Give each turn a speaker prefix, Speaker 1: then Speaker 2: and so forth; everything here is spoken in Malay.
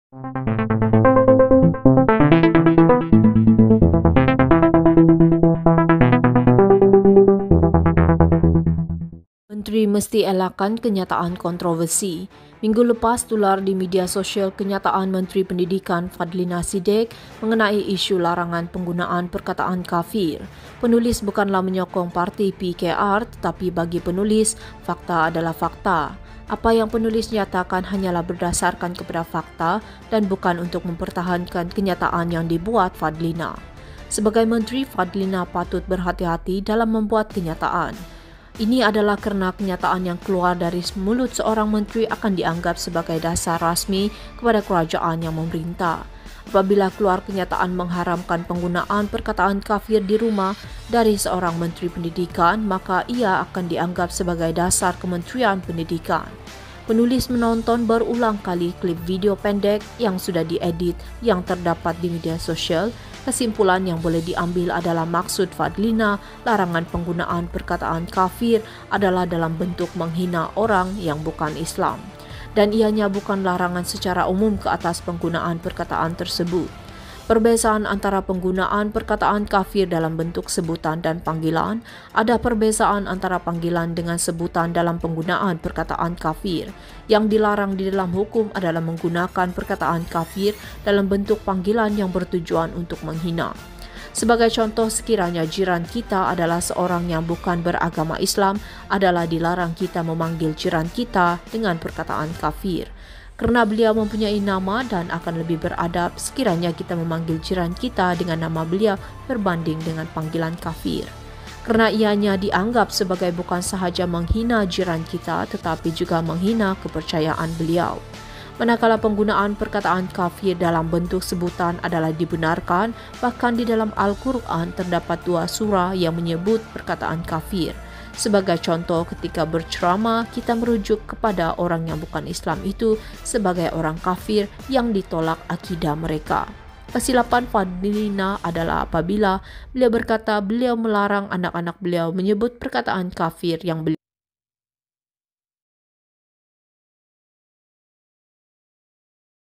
Speaker 1: Menteri mesti elakkan kenyataan kontroversi. Minggu lepas tular di media sosial kenyataan Menteri Pendidikan Fadlina Siddiq mengenai isu larangan penggunaan perkataan kafir. Penulis bukanlah menyokong parti PKR, tetapi bagi penulis, fakta adalah fakta. Apa yang penulis nyatakan hanyalah berdasarkan kepada fakta dan bukan untuk mempertahankan kenyataan yang dibuat Fadlina. Sebagai Menteri, Fadlina patut berhati-hati dalam membuat kenyataan. Ini adalah kerana kenyataan yang keluar dari mulut seorang menteri akan dianggap sebagai dasar rasmi kepada kerajaan yang memerintah. Apabila keluar kenyataan mengharamkan penggunaan perkataan kafir di rumah dari seorang menteri pendidikan, maka ia akan dianggap sebagai dasar Kementerian Pendidikan. Penulis menonton berulang kali klip video pendek yang sudah diedit yang terdapat di media sosial. Kesimpulan yang boleh diambil adalah maksud Fadlina larangan penggunaan perkataan kafir adalah dalam bentuk menghina orang yang bukan Islam. Dan ianya bukan larangan secara umum ke atas penggunaan perkataan tersebut. Perbezaan antara penggunaan perkataan kafir dalam bentuk sebutan dan panggilan, ada perbezaan antara panggilan dengan sebutan dalam penggunaan perkataan kafir. Yang dilarang di dalam hukum adalah menggunakan perkataan kafir dalam bentuk panggilan yang bertujuan untuk menghina. Sebagai contoh, sekiranya jiran kita adalah seorang yang bukan beragama Islam, adalah dilarang kita memanggil jiran kita dengan perkataan kafir. Kerana beliau mempunyai nama dan akan lebih beradab sekiranya kita memanggil jiran kita dengan nama beliau berbanding dengan panggilan kafir. Kerana ianya dianggap sebagai bukan sahaja menghina jiran kita tetapi juga menghina kepercayaan beliau. Manakala penggunaan perkataan kafir dalam bentuk sebutan adalah dibenarkan, bahkan di dalam Al-Quran terdapat 2 surah yang menyebut perkataan kafir. Sebagai contoh, ketika berceramah, kita merujuk kepada orang yang bukan Islam itu sebagai orang kafir yang ditolak akidah mereka. Kesilapan Fadlina adalah apabila beliau berkata beliau melarang anak-anak beliau menyebut perkataan kafir yang beliau